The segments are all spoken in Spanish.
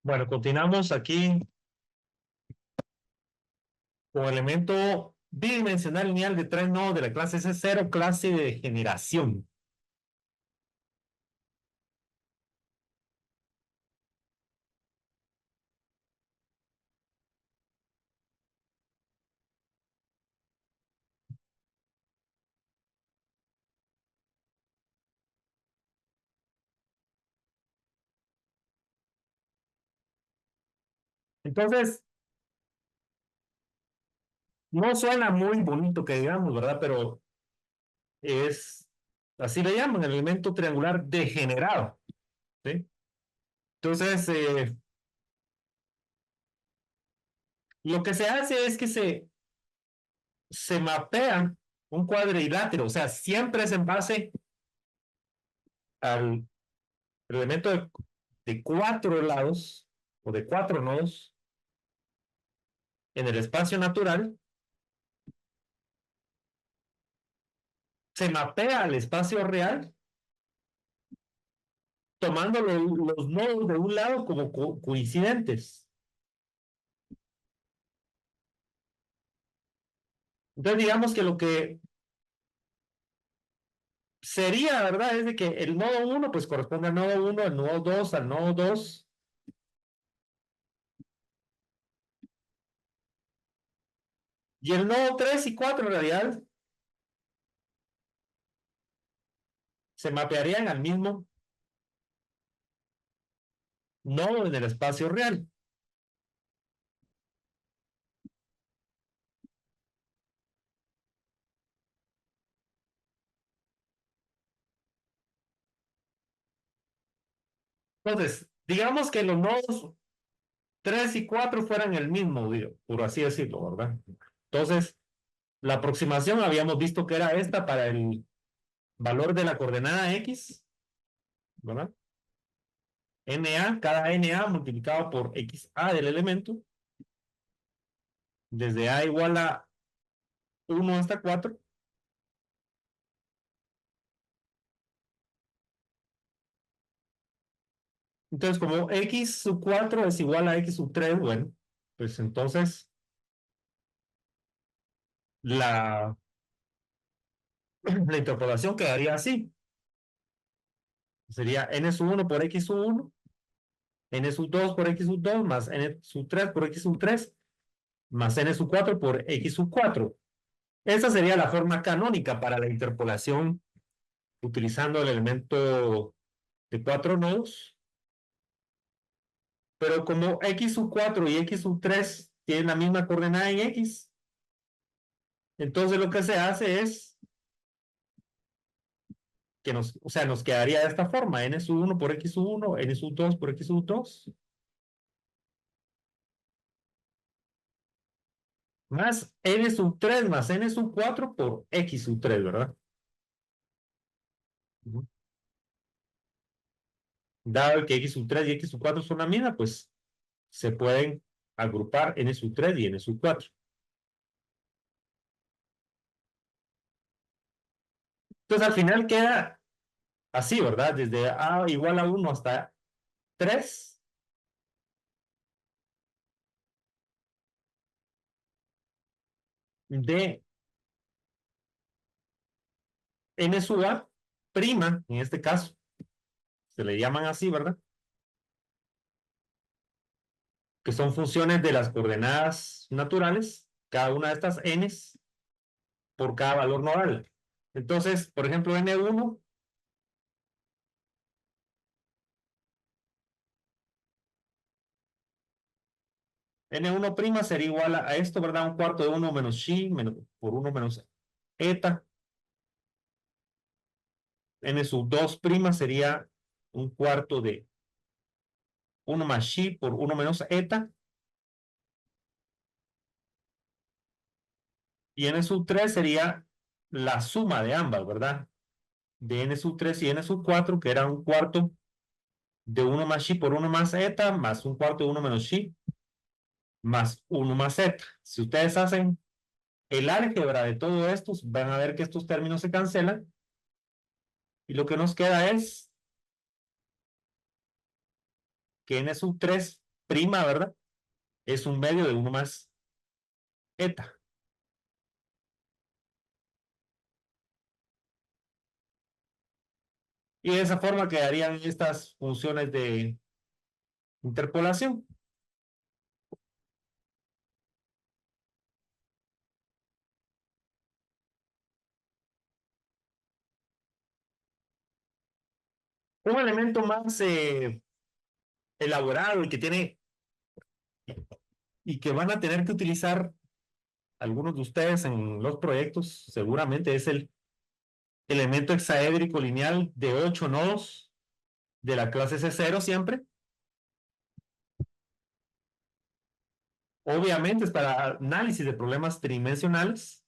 Bueno, continuamos aquí con elemento bidimensional lineal de tres nodos de la clase S0, clase de generación. Entonces, no suena muy bonito que digamos, ¿verdad? Pero es, así le llaman, el elemento triangular degenerado, ¿sí? Entonces, lo que se hace es que se mapea un cuadrilátero, o sea, siempre es en base al elemento de cuatro lados o de cuatro nodos en el espacio natural, se mapea al espacio real tomando los nodos de un lado como coincidentes. Entonces, digamos que lo que sería, ¿verdad? Es de que el nodo 1 pues corresponde al nodo 1, al nodo 2, al nodo 2, y el nodo 3 y 4 en realidad se mapearían al mismo nodo en el espacio real. Entonces, digamos que los nodos 3 y 4 fueran el mismo, por así decirlo, ¿verdad? Entonces, la aproximación habíamos visto que era esta para el valor de la coordenada X, ¿verdad? NA, cada NA multiplicado por XA del elemento, desde A igual a 1 hasta 4. Entonces, como X sub 4 es igual a X sub 3, bueno, pues entonces la, la interpolación quedaría así. Sería N sub 1 por X sub 1, N sub 2 por X sub 2, más N sub 3 por X sub 3, más N sub 4 por X sub 4. Esa sería la forma canónica para la interpolación utilizando el elemento de cuatro nodos. Pero como X sub 4 y X sub 3 tienen la misma coordenada en X, entonces lo que se hace es que o sea, nos quedaría de esta forma, N sub 1 por X sub 1, N sub 2 por X sub 2, más N sub 3 más N sub 4 por X sub 3, ¿verdad? Dado que X sub 3 y X sub 4 son la misma, pues se pueden agrupar N sub 3 y N sub 4. Entonces al final queda así, ¿verdad? Desde A igual a 1 hasta 3 de N sub A prima, en este caso, se le llaman así, ¿verdad? Que son funciones de las coordenadas naturales, cada una de estas n's por cada valor nodal. Entonces, por ejemplo, N1' sería igual a esto, ¿verdad? Un cuarto de 1 menos chi por 1 menos eta. N sub 2' sería un cuarto de 1 más chi por 1 menos eta. Y N sub 3 sería la suma de ambas, ¿verdad? De N sub 3 y N sub 4, que era un cuarto de 1 más chi por 1 más eta, más un cuarto de 1 menos chi, más 1 más z. Si ustedes hacen el álgebra de todo esto, van a ver que estos términos se cancelan y lo que nos queda es que n sub 3 prima, ¿verdad? Es un medio de 1 más eta. Y de esa forma quedarían estas funciones de interpolación. Un elemento más elaborado y que tiene y que van a tener que utilizar algunos de ustedes en los proyectos, seguramente es el elemento hexaédrico lineal de 8 nodos de la clase C0 siempre. Obviamente es para análisis de problemas tridimensionales.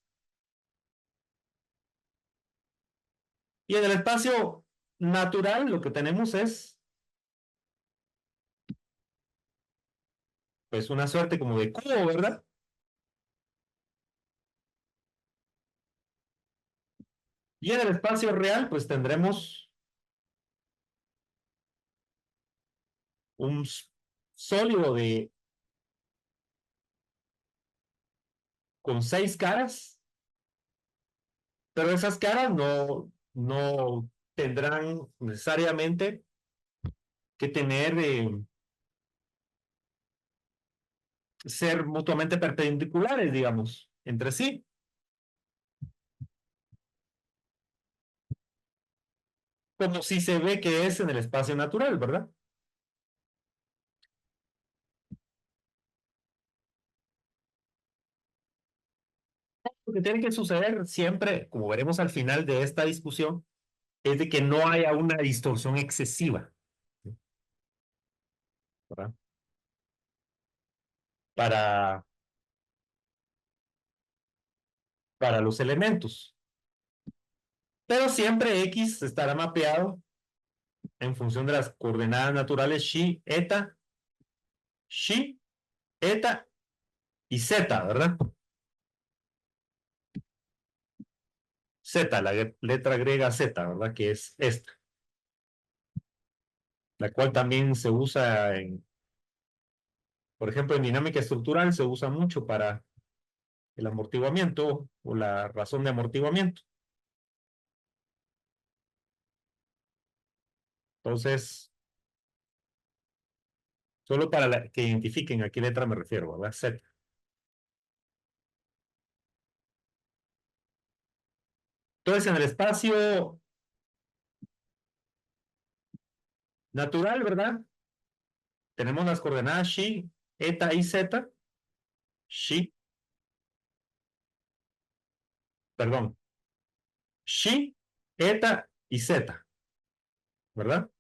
Y en el espacio natural lo que tenemos es pues una suerte como de cubo, ¿verdad? Y en el espacio real pues tendremos un sólido de con 6 caras, pero esas caras no tendrán necesariamente que tener ser mutuamente perpendiculares, digamos, entre sí, como si se ve que es en el espacio natural, ¿verdad? Lo que tiene que suceder siempre, como veremos al final de esta discusión, es de que no haya una distorsión excesiva, ¿verdad? Para, para los elementos. Pero siempre X estará mapeado en función de las coordenadas naturales xi, eta y z, ¿verdad? Z, la letra griega Z, ¿verdad? Que es esta, la cual también se usa por ejemplo, en dinámica estructural se usa mucho para el amortiguamiento o la razón de amortiguamiento. Entonces, solo para que identifiquen a qué letra me refiero, ¿verdad? Z. Entonces, en el espacio natural, ¿verdad? Tenemos las coordenadas xi, eta y z. Xi, perdón, xi, eta y z, ¿verdad?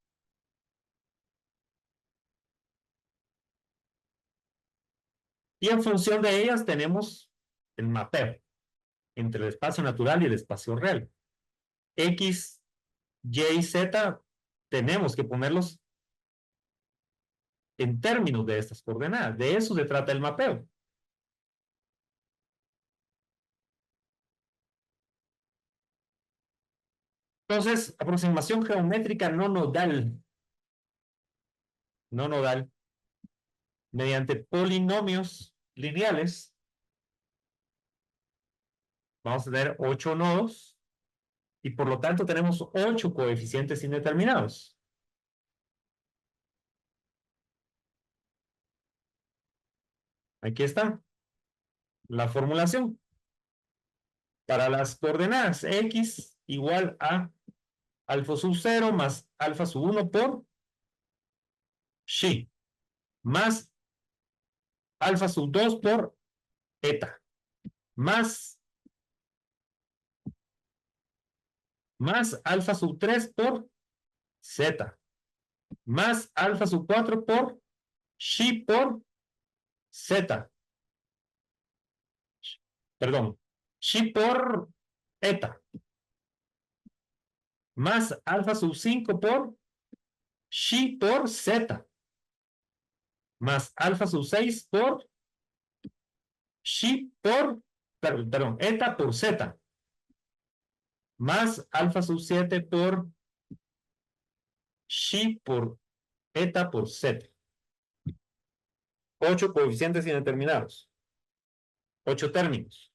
Y en función de ellas tenemos el mapeo entre el espacio natural y el espacio real. X, Y y Z tenemos que ponerlos en términos de estas coordenadas. De eso se trata el mapeo. Entonces, aproximación geométrica no nodal, no nodal, mediante polinomios lineales, vamos a tener 8 nodos y por lo tanto tenemos 8 coeficientes indeterminados. Aquí está la formulación. Para las coordenadas x igual a alfa sub 0 más alfa sub 1 por xi, más alfa sub 2 por eta, más alfa sub 3 por z, más alfa sub 4 por xi por z, perdón, xi por eta, más alfa sub 5 por xi por z, más alfa sub 6 por xi por, perdón, eta por z, más alfa sub 7 por xi por eta por z. 8 coeficientes indeterminados. 8 términos.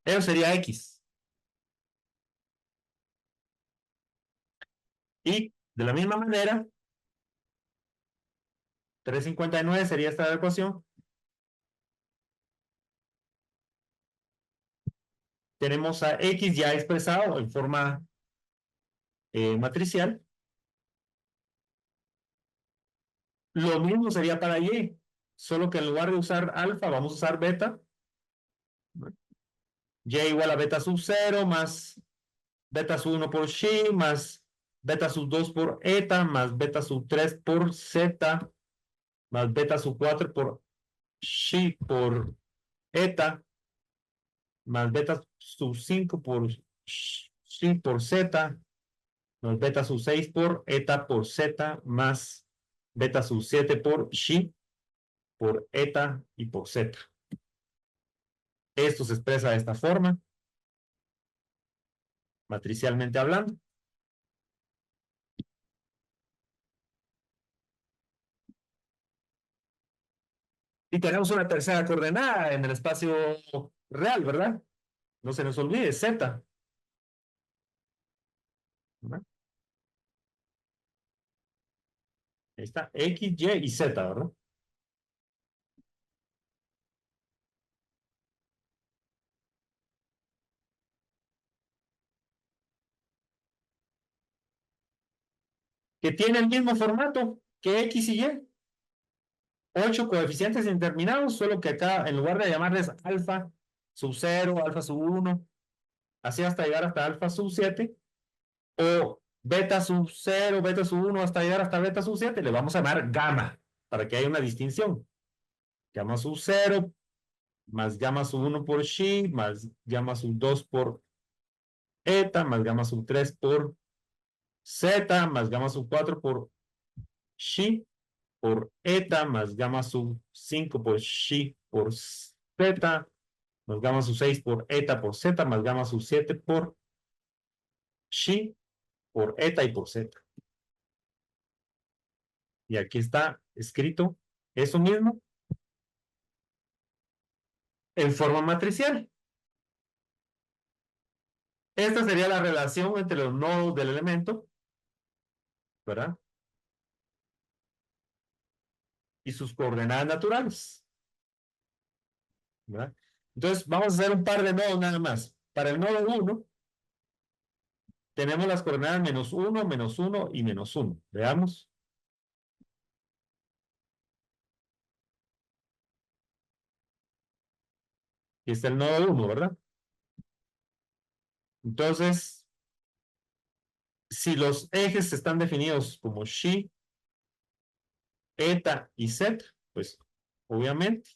Eso sería X. Y de la misma manera, 359 sería esta ecuación. Tenemos a X ya expresado en forma matricial. Lo mismo sería para Y, solo que en lugar de usar alfa, vamos a usar beta. Y igual a beta sub 0 más beta sub 1 por xi más beta sub 2 por eta más beta sub 3 por zeta más beta sub 4 por xi por eta más beta sub 5 por xi por zeta más beta sub 6 por eta por zeta más beta sub 7 por xi por eta y por zeta. Esto se expresa de esta forma, matricialmente hablando. Y tenemos una tercera coordenada en el espacio real, ¿verdad? No se nos olvide, Z. ¿Verdad? Ahí está, X, Y y Z, ¿verdad? Que tiene el mismo formato que X y Y. 8 coeficientes indeterminados, solo que acá, en lugar de llamarles alfa sub 0, alfa sub 1, así hasta llegar hasta alfa sub 7, o beta sub 0, beta sub 1, hasta llegar hasta beta sub 7, le vamos a llamar gamma, para que haya una distinción. Gamma sub 0 más gamma sub 1 por xi, más gamma sub 2 por eta, más gamma sub 3 por zeta, más gamma sub 4 por xi, por eta, más gamma sub 5 por xi por zeta, más gamma sub 6 por eta por zeta, más gamma sub 7 por xi, por eta y por zeta. Y aquí está escrito eso mismo en forma matricial. Esta sería la relación entre los nodos del elemento, ¿verdad? Y sus coordenadas naturales, ¿verdad? Entonces, vamos a hacer un par de nodos nada más. Para el nodo 1, tenemos las coordenadas menos 1 y menos 1. Veamos. Aquí está el nodo 1, ¿verdad? Entonces, si los ejes están definidos como xi, eta y zeta, pues obviamente.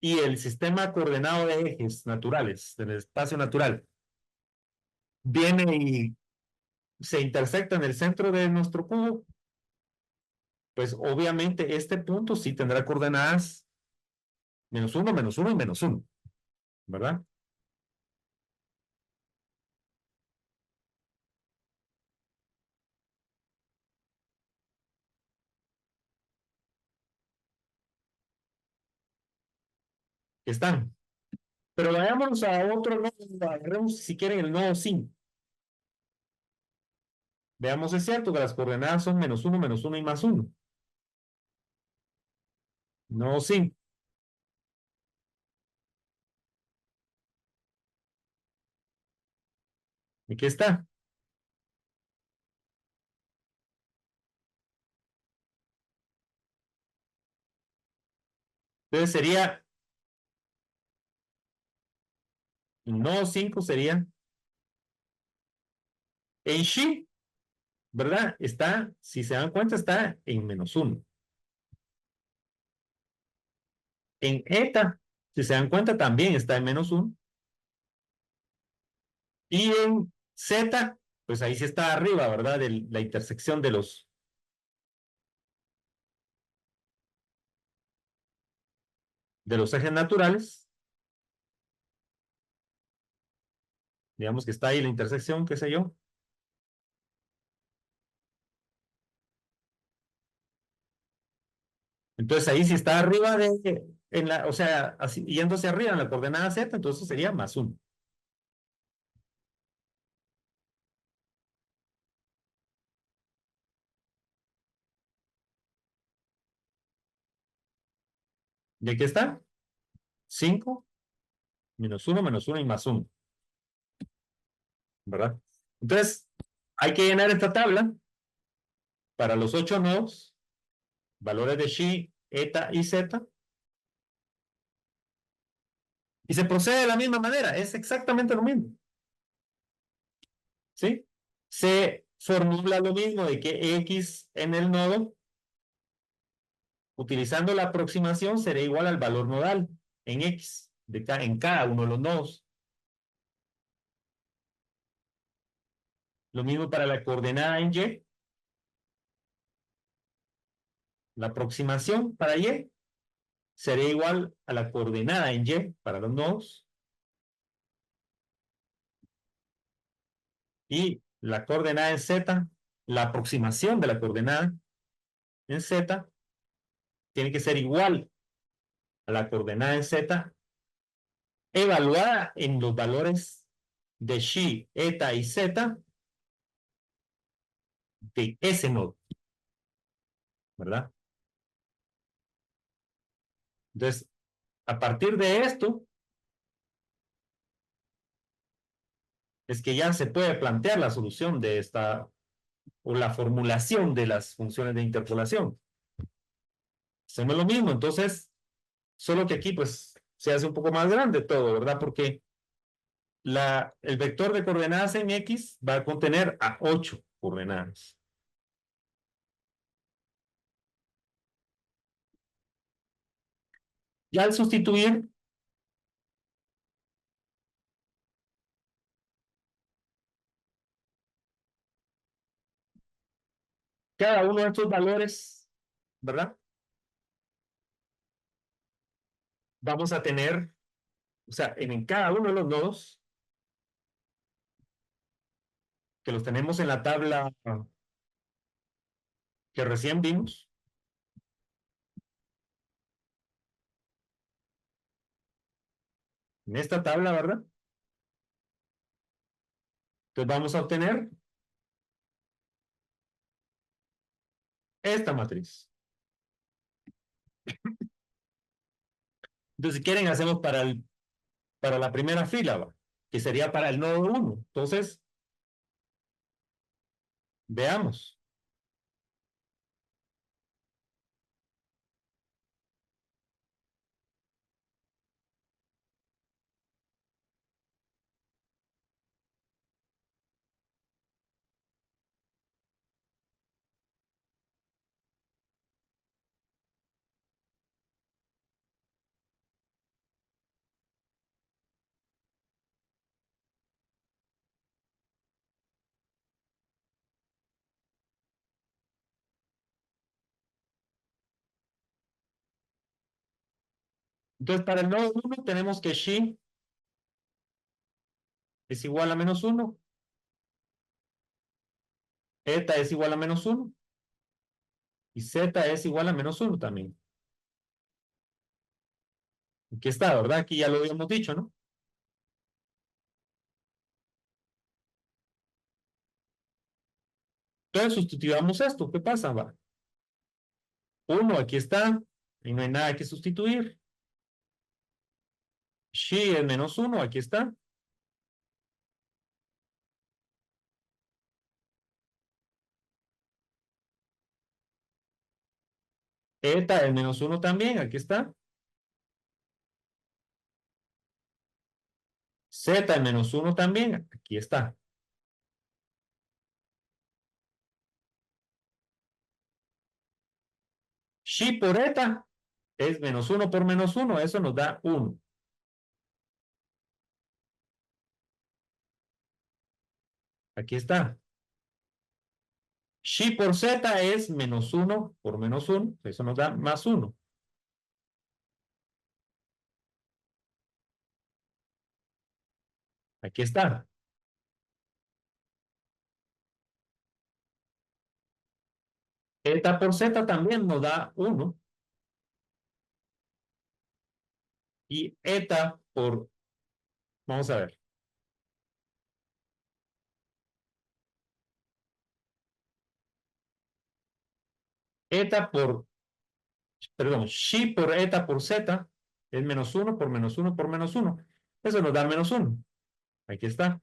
Y el sistema coordenado de ejes naturales del espacio natural viene y se intersecta en el centro de nuestro cubo, pues obviamente este punto sí tendrá coordenadas menos 1 y menos 1, ¿verdad? Están. Pero vayámonos a otro nodo, agarremos si quieren el nodo 5. Veamos, es cierto que las coordenadas son menos 1 y más 1. Nodo 5. Aquí está. Entonces sería, el nodo 5 sería en xi, ¿verdad? Está, si se dan cuenta, está en menos 1. En eta, si se dan cuenta, también está en menos 1. Y en zeta, pues ahí sí está arriba, ¿verdad? De la intersección de los ejes naturales. Digamos que está ahí la intersección, qué sé yo. Entonces ahí si está arriba o sea, así, yéndose arriba en la coordenada Z, entonces sería más 1. ¿Y aquí está? 5 menos uno y más 1, ¿verdad? Entonces, hay que llenar esta tabla para los 8 nodos, valores de xi, eta y zeta, y se procede de la misma manera, es exactamente lo mismo, ¿sí? Se formula lo mismo de que x en el nodo, utilizando la aproximación, será igual al valor nodal en x, en cada uno de los nodos. Lo mismo para la coordenada en y, la aproximación para y sería igual a la coordenada en y para los nodos, y la coordenada en z, la aproximación de la coordenada en z, tiene que ser igual a la coordenada en z, evaluada en los valores de xi, eta y zeta de ese nodo, ¿verdad? Entonces, a partir de esto, es que ya se puede plantear la solución de esta, o la formulación de las funciones de interpolación. Hacemos lo mismo, entonces, solo que aquí, pues, se hace un poco más grande todo, ¿verdad? Porque el vector de coordenadas en X va a contener a 8 coordenadas. Y al sustituir, cada uno de estos valores, ¿verdad? Vamos a tener, o sea, en cada uno de los nodos, que los tenemos en la tabla que recién vimos, en esta tabla, ¿verdad? Entonces vamos a obtener esta matriz. Entonces, si quieren, hacemos para la primera fila, ¿va? Que sería para el nodo 1. Entonces, veamos. Entonces, para el nodo 1 tenemos que xi es igual a menos 1, eta es igual a menos 1 y zeta es igual a menos 1 también. Aquí está, ¿verdad? Aquí ya lo habíamos dicho, ¿no? Entonces sustituyamos esto. ¿Qué pasa? Va. 1 aquí está y no hay nada que sustituir. Xi es menos 1, aquí está. Eta es menos 1 también, aquí está. Zeta es menos 1 también, aquí está. Xi por eta es menos 1 por menos 1, eso nos da 1. Aquí está. Xi por zeta es menos 1 por menos 1, eso nos da más 1. Aquí está. Eta por zeta también nos da 1. Y eta por, vamos a ver, eta por, perdón, shi por eta por z es menos uno por menos uno por menos uno. Eso nos da menos uno. Aquí está.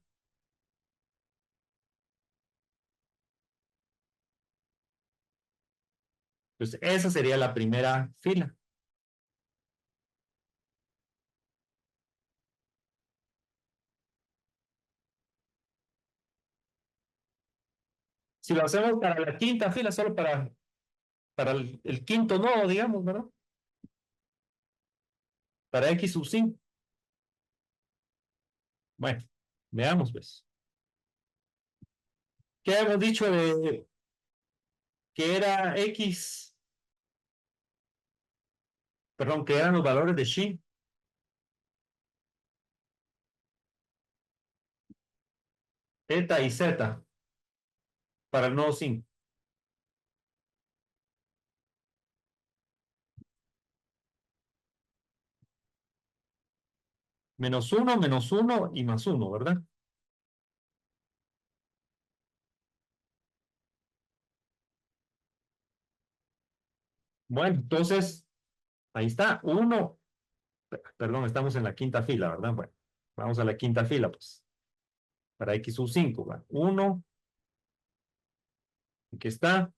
Entonces, esa sería la primera fila. Si lo hacemos para la quinta fila, solo para el quinto nodo, digamos, ¿verdad? Para x sub 5. Bueno, veamos, pues. ¿Qué hemos dicho de que era x, perdón, que eran los valores de xi, eta y zeta para el nodo 5? Menos uno y más uno, ¿verdad? Bueno, entonces, ahí está, uno, perdón, estamos en la quinta fila, ¿verdad? Bueno, vamos a la quinta fila, pues, para x sub 5, ¿va? 1, aquí está,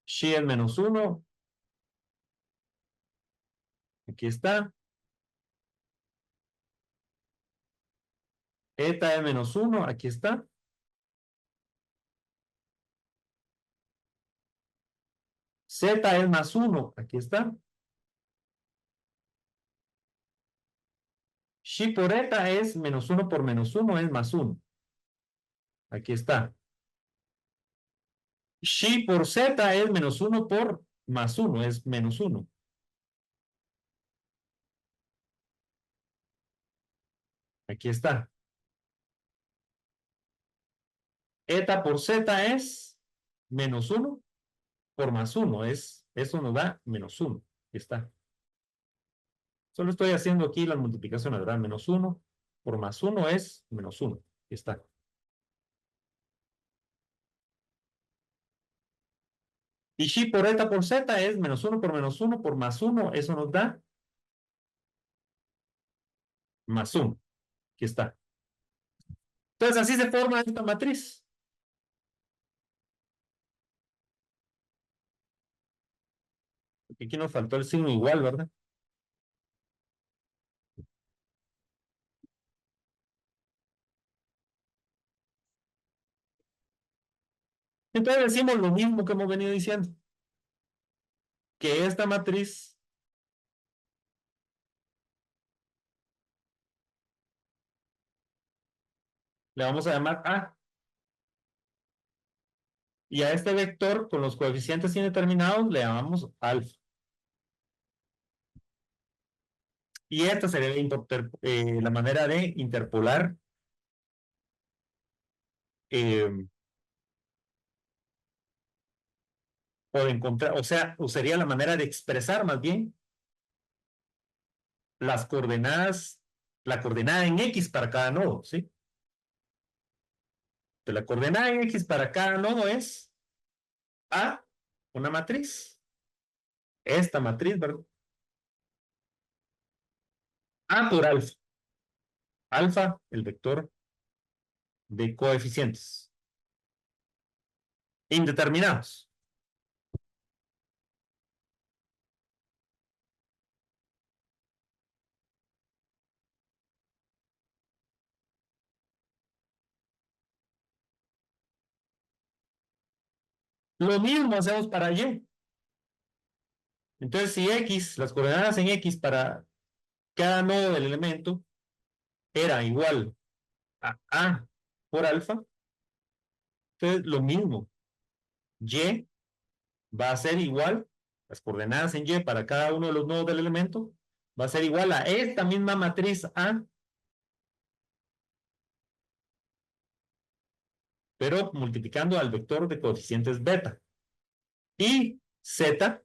xi es menos uno, aquí está, eta es menos uno, aquí está, zeta es más uno, aquí está, xi por eta es menos uno por menos uno, es más uno, aquí está. Xi por z es menos uno por más uno, es menos uno. Aquí está. Eta por z es menos uno por más uno, eso nos da menos uno. Aquí está. Solo estoy haciendo aquí las multiplicaciones, ¿verdad? Menos uno por más uno es menos uno. Aquí está. Y xi por eta por z es menos uno por menos uno por más uno, eso nos da más uno. Aquí está. Entonces así se forma esta matriz. Aquí nos faltó el signo igual, ¿verdad? Entonces decimos lo mismo que hemos venido diciendo, que esta matriz le vamos a llamar A, y a este vector con los coeficientes indeterminados le llamamos alfa. Y esta sería la manera de interpolar eh, o de encontrar, o sea, sería la manera de expresar más bien las coordenadas, la coordenada en X para cada nodo, ¿sí? Entonces, la coordenada en X para cada nodo es A, una matriz, esta matriz, ¿verdad? A por alfa, alfa, el vector de coeficientes indeterminados. Lo mismo hacemos para Y. Entonces, si X, las coordenadas en X para cada nodo del elemento era igual a A por alfa, entonces lo mismo. Y va a ser igual, las coordenadas en Y para cada uno de los nodos del elemento, va a ser igual a esta misma matriz A, pero multiplicando al vector de coeficientes beta. Y Z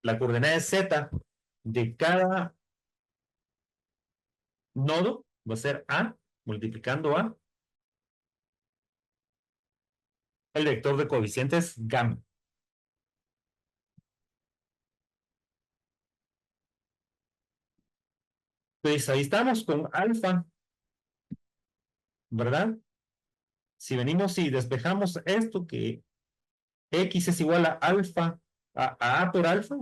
la coordenada de Z de cada nodo va a ser A multiplicando A el vector de coeficientes gamma. Entonces ahí estamos con alfa, ¿verdad? Si venimos y despejamos esto, que X es igual a alfa, a A por alfa,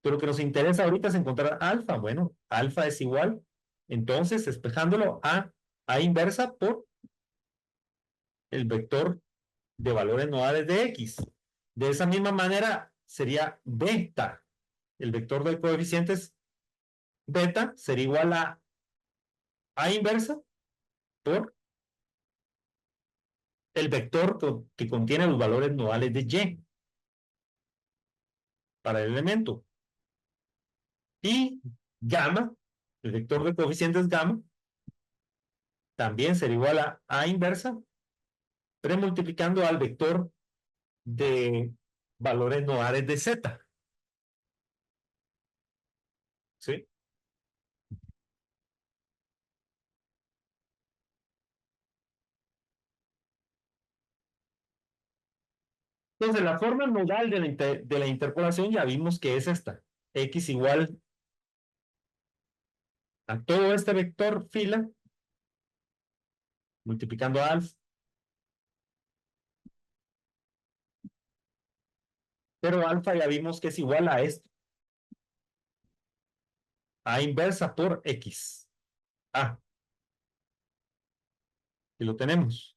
pero lo que nos interesa ahorita es encontrar alfa. Bueno, alfa es igual, entonces despejándolo a inversa por el vector de valores nodales de X. De esa misma manera sería beta. El vector de coeficientes beta sería igual a inversa por el vector que contiene los valores nodales de Y para el elemento. Y gamma, el vector de coeficientes gamma, también sería igual a inversa, premultiplicando al vector de valores nodales de Z. ¿Sí? Entonces, la forma nodal de la interpolación ya vimos que es esta. X igual a todo este vector fila, multiplicando alfa, pero alfa ya vimos que es igual a esto, a inversa por X. Y lo tenemos.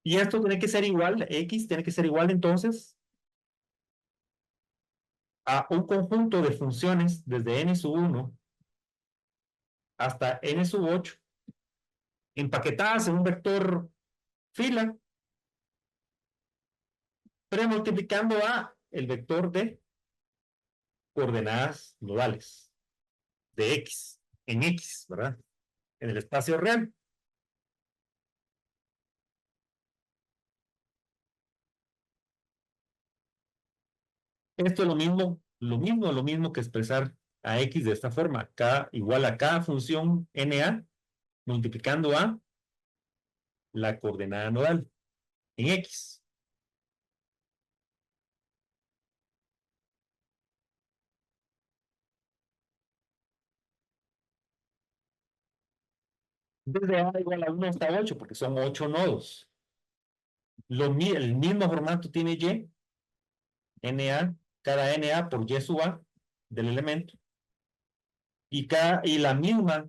Y esto tiene que ser igual, X tiene que ser igual entonces a un conjunto de funciones desde n sub 1 hasta n sub 8 empaquetadas en un vector fila, premultiplicando a el vector de coordenadas nodales de X, en X, ¿verdad? En el espacio real. Esto es lo mismo que expresar a X de esta forma, K igual a cada función NA multiplicando a la coordenada nodal en X. Desde A igual a 1 hasta 8 porque son 8 nodos. El mismo formato tiene Y, NA, cada NA por Y sub A del elemento, y la misma,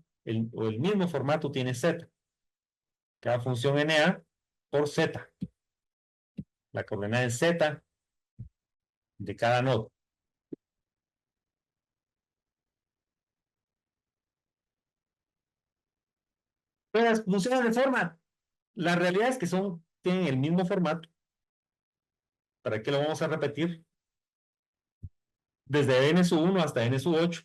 o el mismo formato tiene Z, cada función NA por Z, la coordenada en Z de cada nodo. Pero las funciones de forma, la realidad es que tienen el mismo formato. ¿Para qué lo vamos a repetir? Desde n sub 1 hasta n sub 8.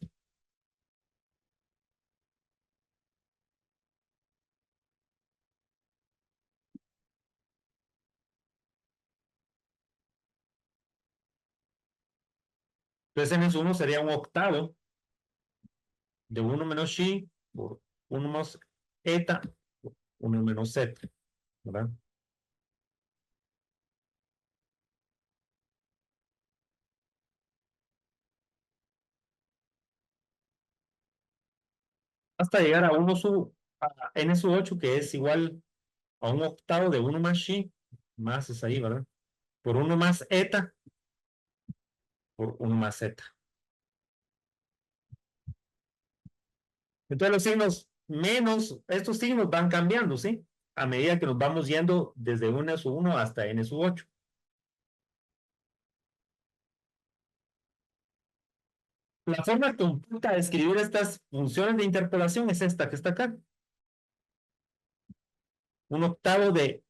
Entonces n sub 1 sería un octavo de 1 menos chi por 1 más eta, 1 menos z, ¿verdad? Hasta llegar a n sub 8, que es igual a un octavo de 1 más chi, más es ahí, ¿verdad? Por 1 más eta, por 1 más z. Entonces los signos estos signos van cambiando, ¿sí? A medida que nos vamos yendo desde n sub 1 hasta n sub 8. La forma completa de escribir estas funciones de interpolación es esta que está acá. Un octavo de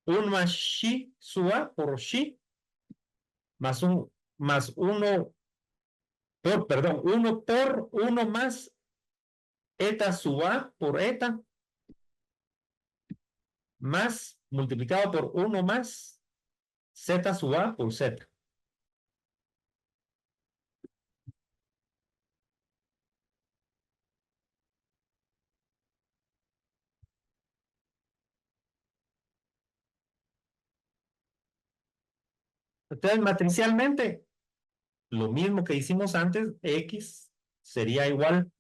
1 más chi sub a por chi más uno perdón, 1 por 1 más eta sub a por eta más multiplicado por 1 más z sub a por z. Entonces, matricialmente, lo mismo que hicimos antes, x sería igual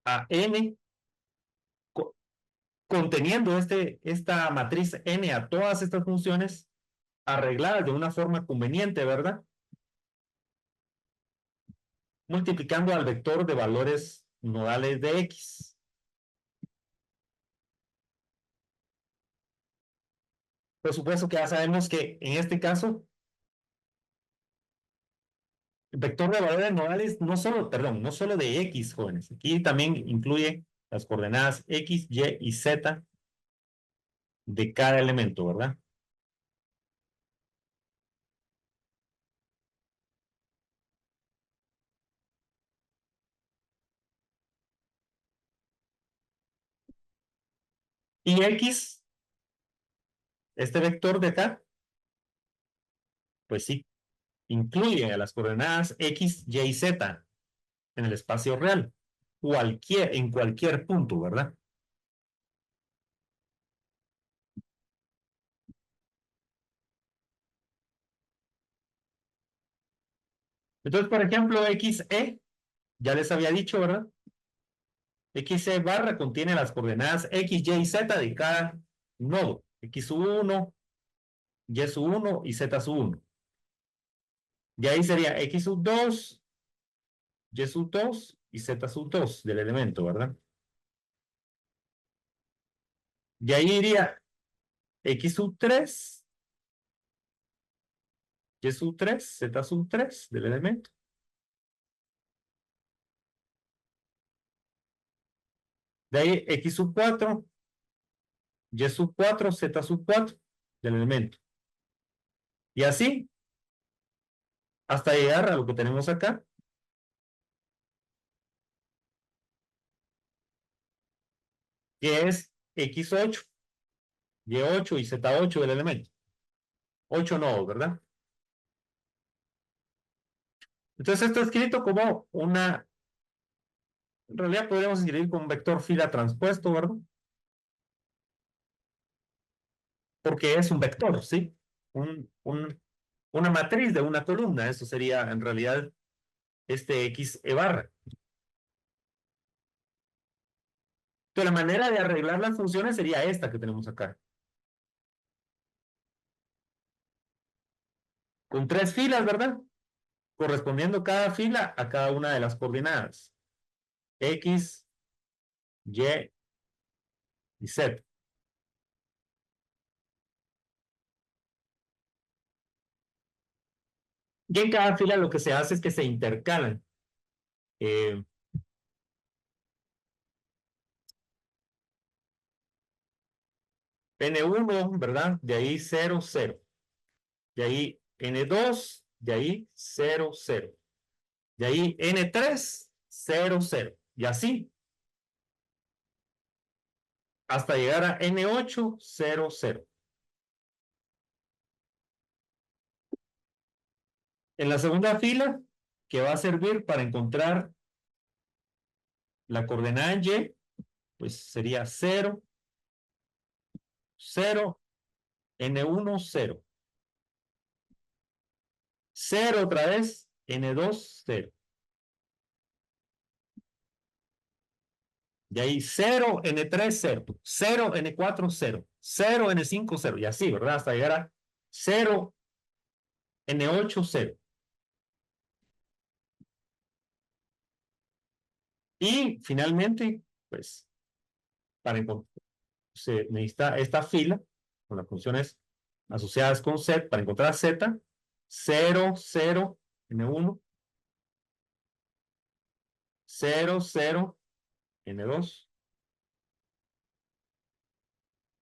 a n, conteniendo esta matriz n a todas estas funciones arregladas de una forma conveniente, ¿verdad? Multiplicando al vector de valores nodales de x. Por supuesto que ya sabemos que en este caso, el vector de valores nodales no solo, perdón, no solo de x, jóvenes. Aquí también incluye las coordenadas x, y y z de cada elemento, ¿verdad? Y x, este vector de acá, pues sí, incluye a las coordenadas x, y y z en el espacio real, en cualquier punto, ¿verdad? Entonces, por ejemplo, xe, ya les había dicho, ¿verdad? Xe barra contiene las coordenadas x, y z de cada nodo. X sub 1, y sub 1 y z sub 1. Y ahí sería x sub 2, y sub 2 y z sub 2 del elemento, ¿verdad? Y ahí iría x sub 3, y sub 3, z sub 3 del elemento. De ahí x sub 4, y sub 4, z sub 4 del elemento. Y así hasta llegar a lo que tenemos acá, que es x8, y8 y z8 del elemento. 8 nodos, ¿verdad? Entonces esto escrito como en realidad podríamos escribir como un vector fila transpuesto, ¿verdad? Porque es un vector, ¿sí? Una matriz de una columna, eso sería en realidad este x e barra. Entonces la manera de arreglar las funciones sería esta que tenemos acá. Con 3 filas, ¿verdad? Correspondiendo cada fila a cada una de las coordenadas. X, Y y Z. Y en cada fila lo que se hace es que se intercalan. Eh, N1, ¿verdad? De ahí 0, 0. De ahí N2, de ahí 0, 0. De ahí N3, 0, 0. Y así hasta llegar a N8, 0, 0. En la segunda fila, que va a servir para encontrar la coordenada en Y, pues sería 0, 0, N1, 0. 0 otra vez, N2, 0. De ahí 0, N3, 0. 0, N4, 0. 0, N5, 0. Y así, ¿verdad? Hasta llegar a 0, N8, 0. Y finalmente, pues, para encontrar, se necesita esta fila con las funciones asociadas con Z para encontrar Z, 0, 0, N1, 0, 0, N2,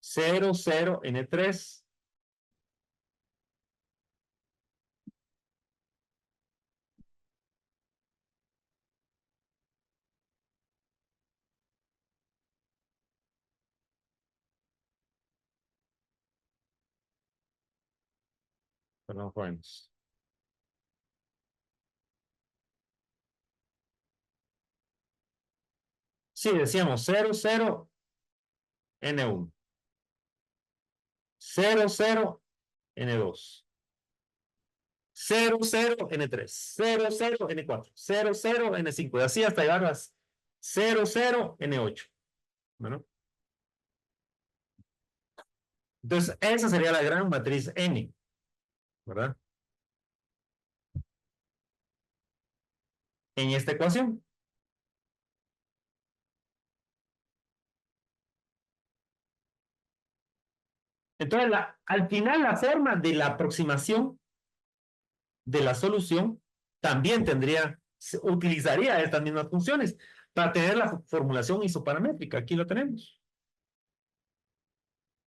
0, 0, N3, Perdón, jóvenes. Sí, decíamos 0, 0, N1. 0, 0, N2. 0, 0, N3. 0, 0, N4. 0, 0, N5. Y así hasta llegar a 0, 0, N8. Bueno, entonces esa sería la gran matriz N, ¿verdad? En esta ecuación. Entonces, al final, la forma de la aproximación de la solución también utilizaría estas mismas funciones para tener la formulación isoparamétrica. Aquí lo tenemos.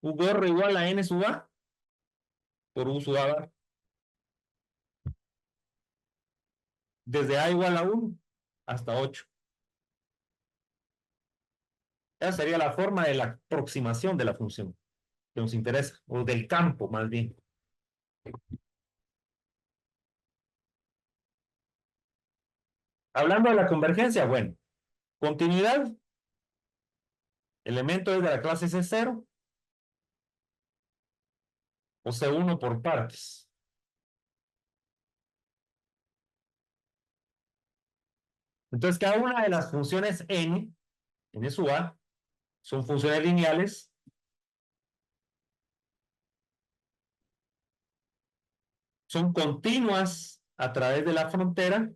U gorro igual a n sub a por u sub a bar. Desde a igual a 1 hasta 8. Esa sería la forma de la aproximación de la función que nos interesa, o del campo más bien. Hablando de la convergencia, bueno, continuidad, elemento es de la clase C0 o C1 por partes. Entonces, cada una de las funciones n sub a, son funciones lineales, son continuas a través de la frontera,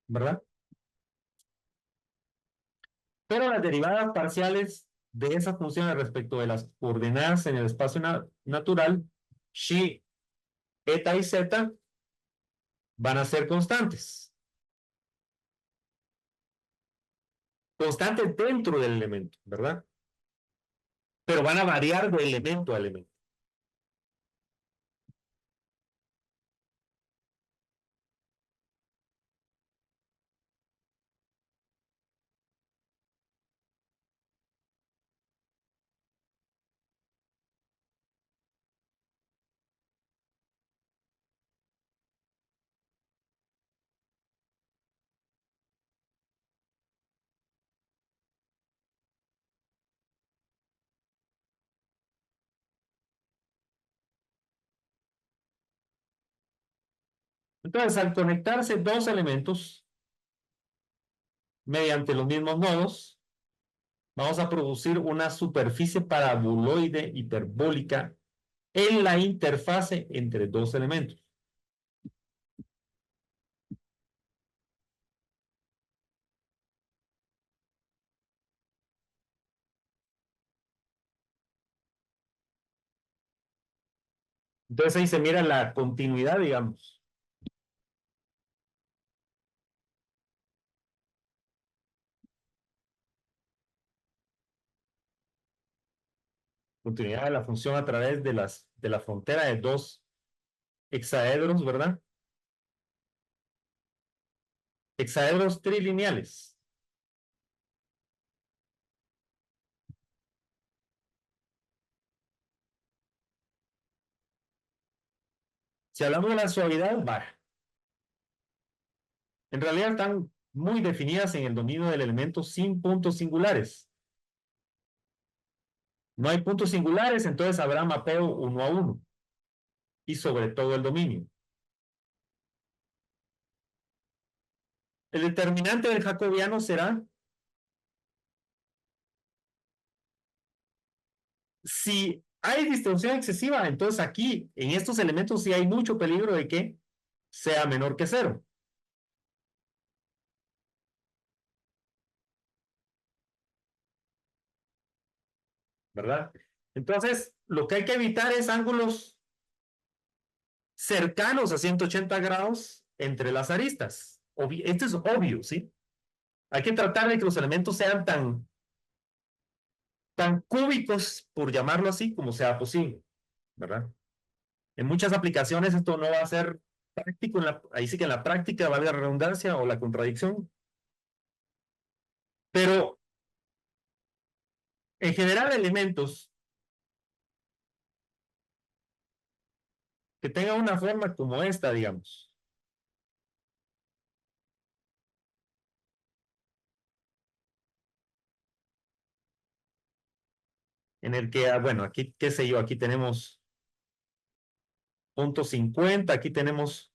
¿verdad? Pero las derivadas parciales de esas funciones respecto de las coordenadas en el espacio natural, xi, eta y zeta, van a ser constantes. Constantes dentro del elemento, ¿verdad? Pero van a variar de elemento a elemento. Entonces, al conectarse dos elementos mediante los mismos nodos, vamos a producir una superficie paraboloide hiperbólica en la interfase entre dos elementos. Entonces ahí se mira la continuidad, digamos. Continuidad de la función a través de la frontera de dos hexaedros, ¿verdad? Hexaedros trilineales. Si hablamos de la suavidad, baja. En realidad están muy definidas en el dominio del elemento sin puntos singulares. No hay puntos singulares, entonces habrá mapeo uno a uno. Y sobre todo el dominio. El determinante del jacobiano será si hay distorsión excesiva, entonces aquí, en estos elementos, sí hay mucho peligro de que sea menor que cero, ¿verdad? Entonces, lo que hay que evitar es ángulos cercanos a 180 grados entre las aristas. Esto es obvio, ¿sí? Hay que tratar de que los elementos sean tan cúbicos, por llamarlo así, como sea posible, ¿verdad? En muchas aplicaciones esto no va a ser práctico, ahí sí que en la práctica valga la redundancia o la contradicción, pero en general elementos que tenga una forma como esta, digamos. En el que, bueno, aquí, qué sé yo, aquí tenemos punto 50, aquí tenemos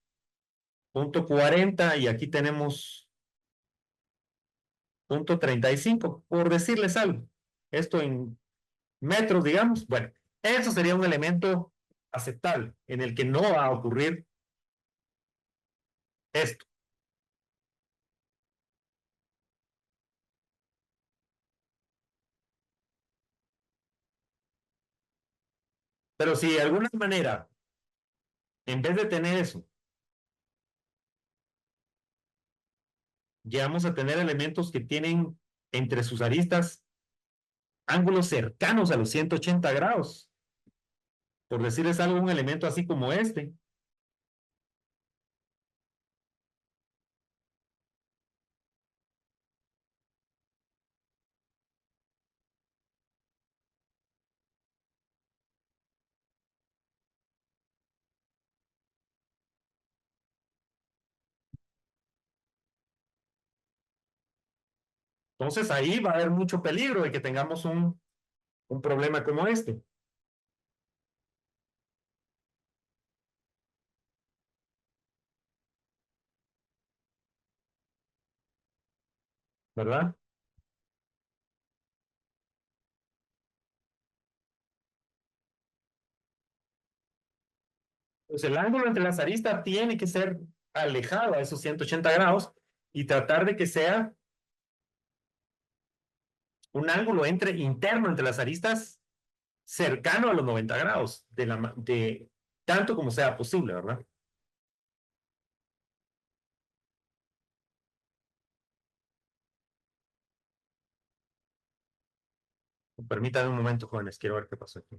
punto 40 y aquí tenemos punto 35, por decirles algo. Esto en metros, digamos. Bueno, eso sería un elemento aceptable en el que no va a ocurrir esto. Pero si de alguna manera, en vez de tener eso, llegamos a tener elementos que tienen entre sus aristas ángulos cercanos a los 180 grados, por decirles algo, un elemento así como este, entonces ahí va a haber mucho peligro de que tengamos un problema como este, ¿verdad? Pues el ángulo entre las aristas tiene que ser alejado a esos 180 grados y tratar de que sea un ángulo interno entre las aristas cercano a los 90 grados, de tanto como sea posible, ¿verdad? Permítanme un momento, jóvenes, quiero ver qué pasó aquí.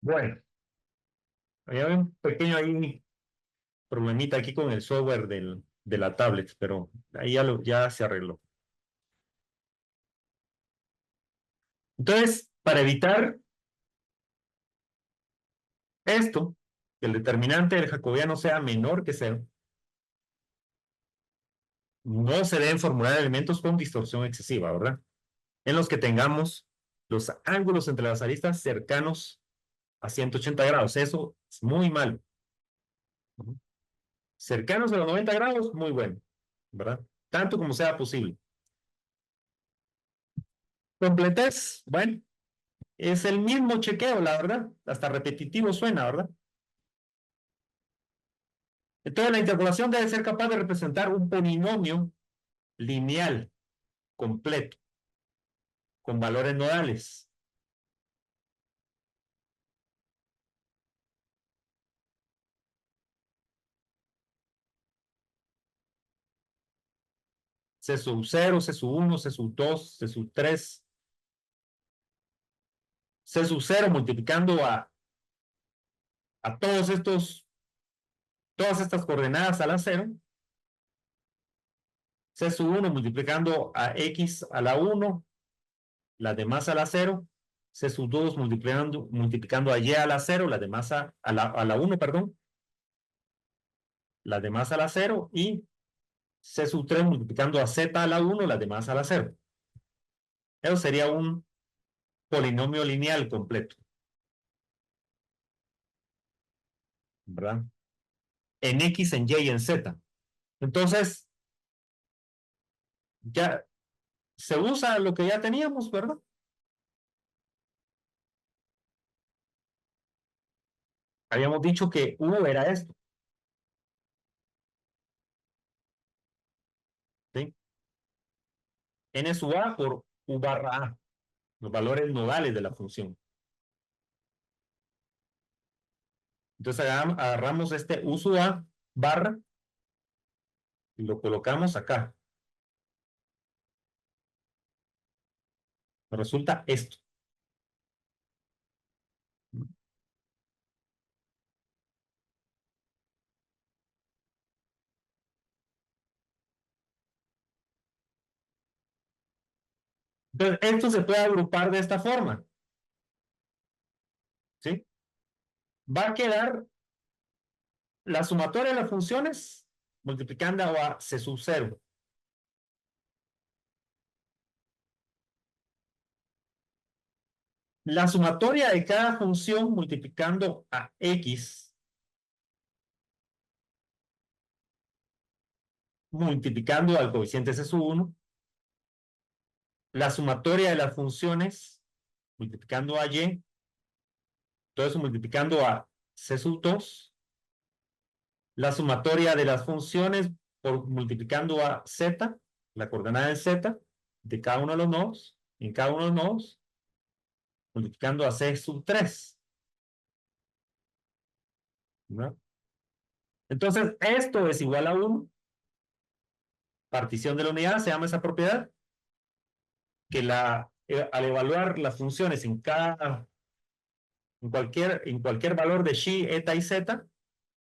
Bueno, había un pequeño ahí problemita aquí con el software de la tablet, pero ahí ya se arregló. Entonces, para evitar esto, que el determinante del jacobiano sea menor que cero, no se deben formular elementos con distorsión excesiva, ¿verdad? En los que tengamos los ángulos entre las aristas cercanos a 180 grados. Eso es muy malo. Cercanos a los 90 grados, muy bueno, ¿verdad? Tanto como sea posible. Completez, bueno, es el mismo chequeo, la verdad. Hasta repetitivo suena, ¿verdad? Entonces, la interpolación debe ser capaz de representar un polinomio lineal completo con valores nodales. C sub 0, C sub 1, C sub 2, C sub 3, C sub 0 multiplicando a todas estas coordenadas a la 0, C sub 1 multiplicando a X a la 1, las demás a la 0, C sub 2 multiplicando a Y a la 0, las demás a la 1, perdón, las demás a la 0, y C sub 3 multiplicando a Z a la 1, las demás a la 0. Eso sería un polinomio lineal completo, ¿verdad? En X, en Y y en Z. Entonces, ya se usa lo que ya teníamos, ¿verdad? Habíamos dicho que U era esto, ¿sí? N sub A por U barra A, los valores nodales de la función. Entonces agarramos este U sub A barra y lo colocamos acá. Resulta esto. Entonces, esto se puede agrupar de esta forma, ¿sí? Va a quedar la sumatoria de las funciones multiplicando a C sub 0. La sumatoria de cada función multiplicando a X, multiplicando al coeficiente C sub 1. La sumatoria de las funciones multiplicando a Y, todo eso multiplicando a C sub 2. La sumatoria de las funciones por multiplicando a Z, la coordenada de Z, de cada uno de los nodos, en cada uno de los nodos, multiplicando a C sub 3. ¿No? Entonces, esto es igual a 1. Partición de la unidad, se llama esa propiedad, que al evaluar las funciones en cualquier valor de xi, eta y zeta,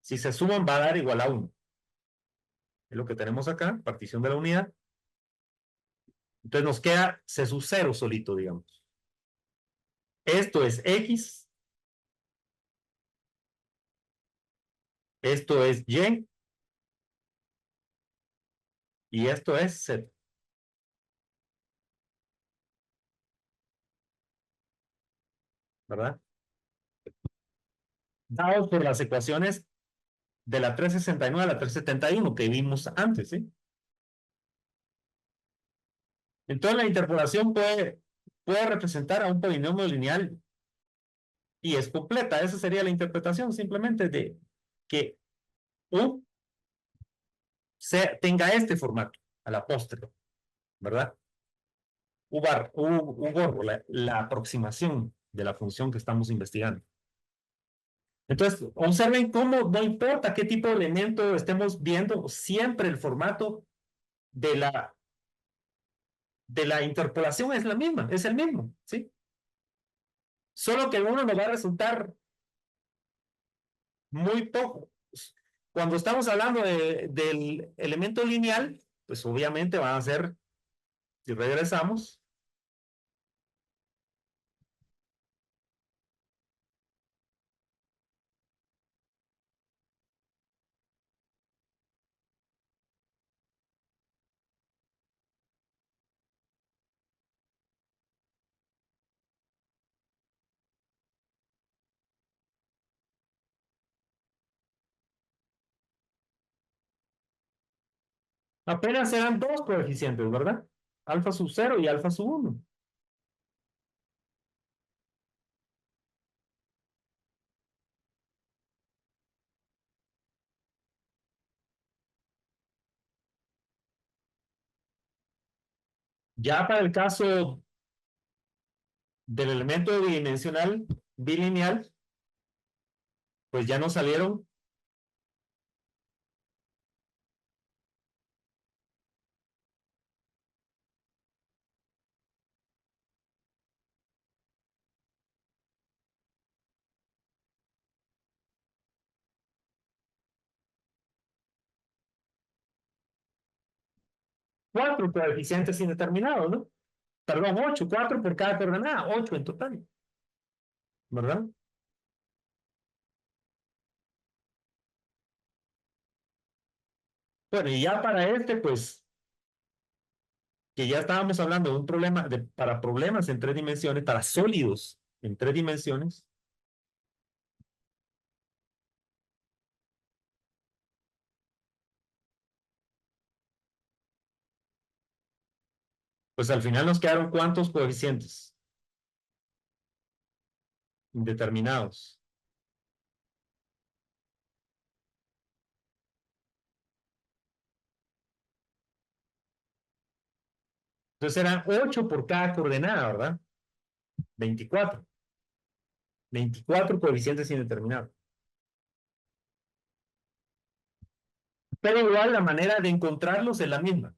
si se suman va a dar igual a 1. Es lo que tenemos acá, partición de la unidad. Entonces nos queda C sub 0 solito, digamos. Esto es X, esto es y esto es Z, ¿verdad? Dados por las ecuaciones de la 369 a la 371 que vimos antes, ¿sí? Entonces la interpolación puede representar a un polinomio lineal y es completa. Esa sería la interpretación simplemente de que U tenga este formato a la postre, ¿verdad? U borro, la aproximación de la función que estamos investigando. Entonces, observen cómo no importa qué tipo de elemento estemos viendo, siempre el formato de la interpolación es la misma, es el mismo, ¿sí? Solo que uno nos va a resultar muy poco. Cuando estamos hablando del elemento lineal, pues obviamente van a ser, si regresamos, apenas serán dos coeficientes, ¿verdad? Alfa sub 0 y alfa sub 1. Ya para el caso del elemento bidimensional, bilineal, pues ya nos salieron 4 coeficientes indeterminados, ¿no? Perdón, 8, 4 por cada coordenada, 8 en total. ¿verdad? Bueno, y ya para este, pues, que ya estábamos hablando de un problema, para problemas en tres dimensiones, para sólidos en tres dimensiones, pues al final nos quedaron ¿cuántos coeficientes indeterminados? Entonces eran 8 por cada coordenada, ¿verdad? 24. 24 coeficientes indeterminados. Pero igual la manera de encontrarlos es la misma.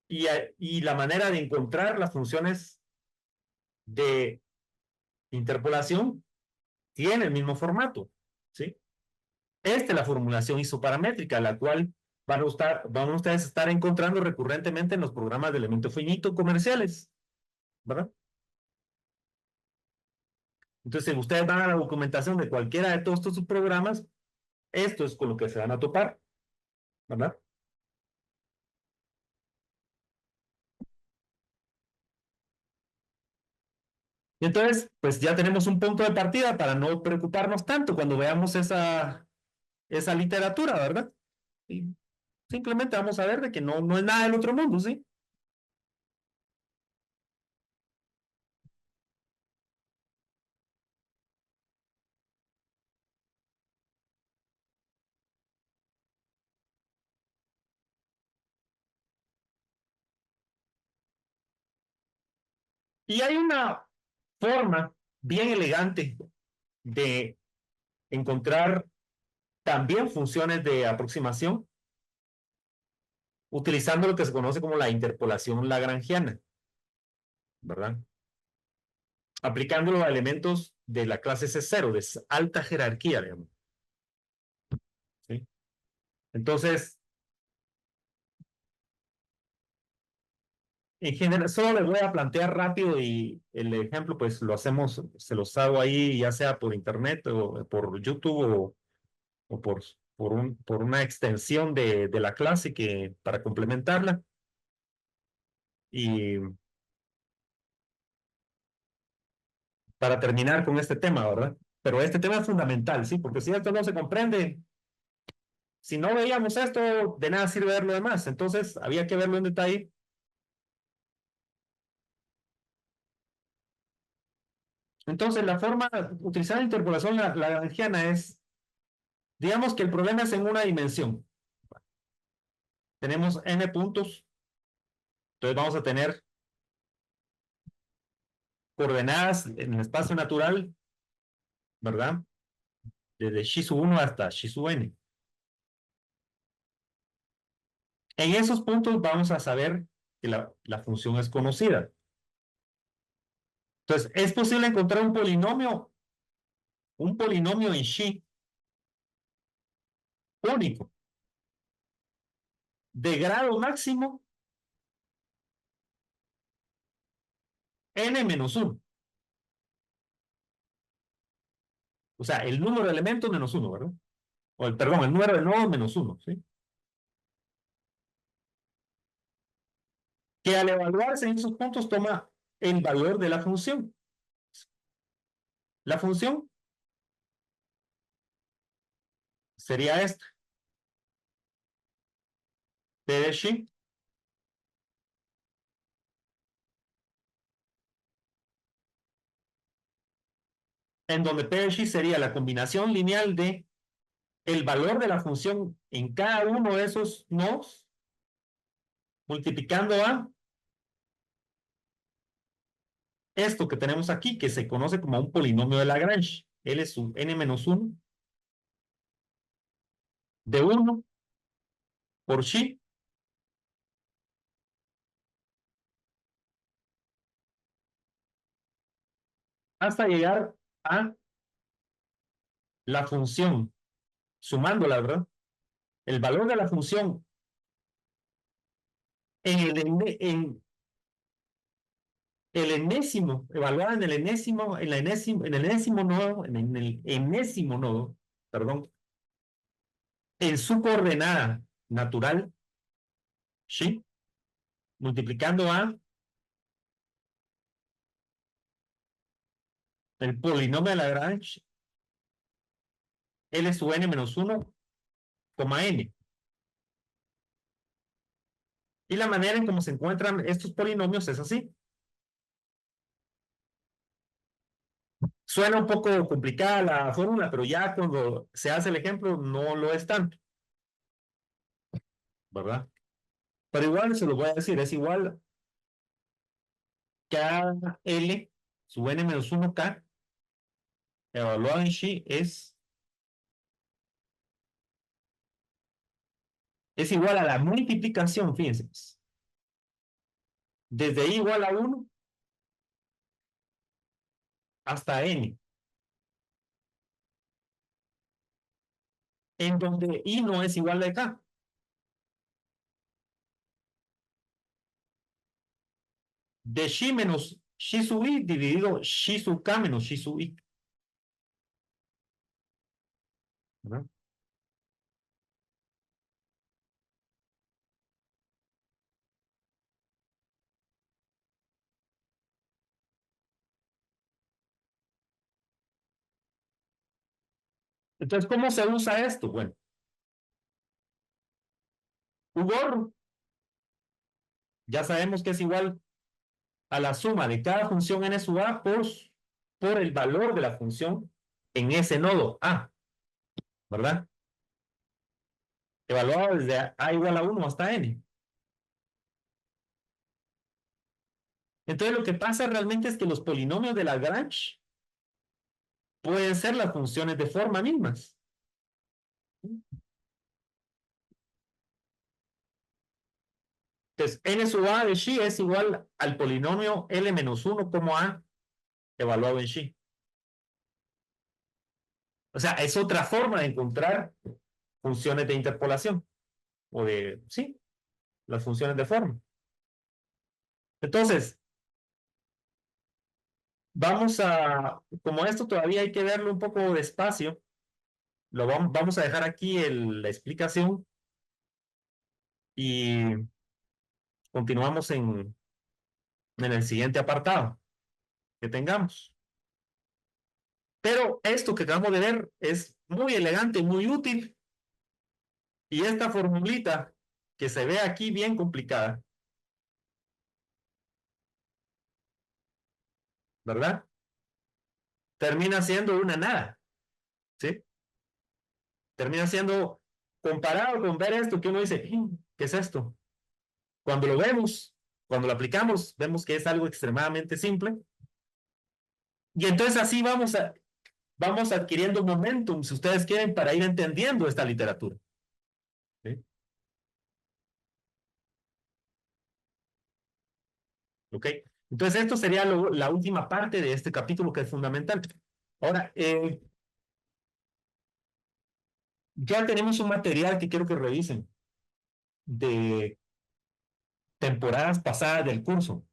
Y la manera de encontrar las funciones de interpolación tiene el mismo formato, ¿sí? Esta es la formulación isoparamétrica, la cual van a ustedes a estar encontrando recurrentemente en los programas de elemento finito comerciales, ¿verdad? Entonces, si ustedes van a la documentación de cualquiera de todos estos programas, esto es con lo que se van a topar, ¿verdad? Y entonces, pues ya tenemos un punto de partida para no preocuparnos tanto cuando veamos esa literatura, ¿verdad? Y simplemente vamos a ver de que no es nada del otro mundo, ¿sí? Y hay una forma bien elegante de encontrar también funciones de aproximación utilizando lo que se conoce como la interpolación lagrangiana, ¿verdad? Aplicándolo a elementos de la clase C0, de alta jerarquía, digamos, ¿sí? Entonces, en general, solo les voy a plantear rápido y el ejemplo, pues lo hacemos, se los hago ahí, ya sea por internet o por YouTube o por una extensión de la clase para complementarla. Y para terminar con este tema, ¿verdad? Pero este tema es fundamental, ¿sí? Porque si esto no se comprende, si no veíamos esto, de nada sirve ver lo demás. Entonces, había que verlo en detalle. Entonces, la forma, utilizar la interpolación lagrangiana es, digamos que el problema es en una dimensión. Tenemos n puntos, entonces vamos a tener coordenadas en el espacio natural, ¿verdad? Desde x1 hasta x(n). En esos puntos vamos a saber que la función es conocida. Entonces, es posible encontrar un polinomio en xi único, de grado máximo n-1. O sea, el número de elementos menos uno, ¿verdad? Perdón, el número de nodos menos uno, ¿sí? Que al evaluarse en esos puntos toma el valor de la función. La función sería esta, P de xi, en donde P de xi sería la combinación lineal de el valor de la función en cada uno de esos nodos multiplicando a esto que tenemos aquí, que se conoce como un polinomio de Lagrange. L sub n-1 de 1 por xi hasta llegar a la función, sumándola, ¿verdad? El valor de la función en el enésimo, evaluada en el enésimo, en el enésimo nodo, en el enésimo nodo, perdón, en su coordenada natural, ¿sí? Multiplicando a el polinomio de Lagrange, L sub n menos 1, n. Y la manera en cómo se encuentran estos polinomios es así. Suena un poco complicada la fórmula, pero ya cuando se hace el ejemplo no lo es tanto, ¿verdad? Pero igual se lo voy a decir, es igual que a L sub n menos 1k evaluado en Xi es igual a la multiplicación, fíjense, desde I igual a 1 hasta N, en donde I no es igual a K. De Xi menos Xi sub I dividido Xi sub K menos Xi sub I. ¿Verdad? Entonces, ¿cómo se usa esto? Bueno, un gorro, ya sabemos que es igual a la suma de cada función n sub a por el valor de la función en ese nodo A, ¿verdad? Evaluado desde A igual a 1 hasta n. Entonces lo que pasa realmente es que los polinomios de Lagrange pueden ser las funciones de forma mismas. Entonces, n sub a de Xi es igual al polinomio L menos 1 como A evaluado en Xi. O sea, es otra forma de encontrar funciones de interpolación. O de, sí, las funciones de forma. Entonces, vamos a, como esto todavía hay que verlo un poco despacio, vamos a dejar aquí la explicación y continuamos en el siguiente apartado que tengamos. Pero esto que acabamos de ver es muy elegante, muy útil, y esta formulita que se ve aquí bien complicada, ¿verdad? Termina siendo una nada, ¿sí? Termina siendo comparado con ver esto que uno dice, ¿qué es esto? Cuando lo vemos, cuando lo aplicamos, vemos que es algo extremadamente simple. Y entonces así vamos adquiriendo momentum, si ustedes quieren, para ir entendiendo esta literatura. ¿Sí? ¿Ok? Entonces esto sería la última parte de este capítulo que es fundamental. Ahora, ya tenemos un material que quiero que revisen de temporadas pasadas del curso.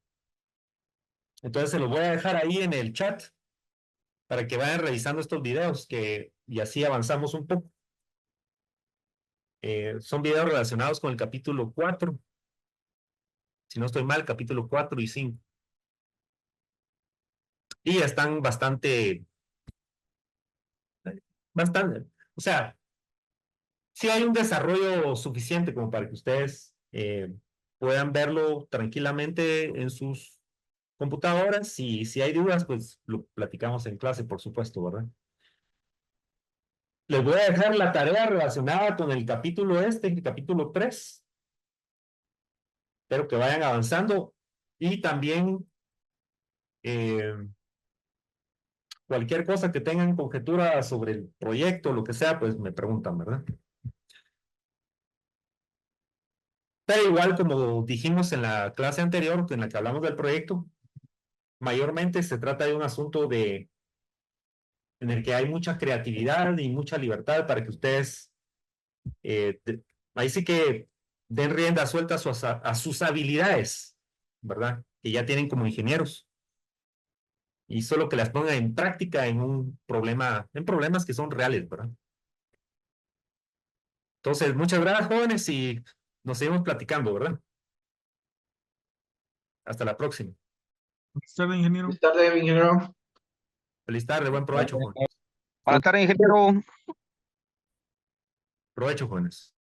Entonces se los voy a dejar ahí en el chat para que vayan revisando estos videos y así avanzamos un poco. Son videos relacionados con el capítulo 4, si no estoy mal, capítulo 4 y 5. Y están bastante, o sea, sí hay un desarrollo suficiente como para que ustedes puedan verlo tranquilamente en sus computadoras y si hay dudas, pues lo platicamos en clase, por supuesto, ¿verdad? Les voy a dejar la tarea relacionada con el capítulo el capítulo 3. Espero que vayan avanzando y también eh, cualquier cosa que tengan conjetura sobre el proyecto, lo que sea, pues me preguntan, ¿verdad? Pero igual, como dijimos en la clase anterior, en la que hablamos del proyecto, mayormente se trata de un asunto en el que hay mucha creatividad y mucha libertad para que ustedes, eh, ahí sí que den rienda suelta a sus habilidades, ¿verdad? Que ya tienen como ingenieros. Y solo que las pongan en práctica en un problema, en problemas que son reales, ¿verdad? Entonces, muchas gracias, jóvenes, y nos seguimos platicando, ¿verdad? Hasta la próxima. Buenas tardes, ingeniero. Buenas tardes, ingeniero. Feliz tarde, buen provecho, jóvenes. Buenas tardes, ingeniero. Provecho, jóvenes.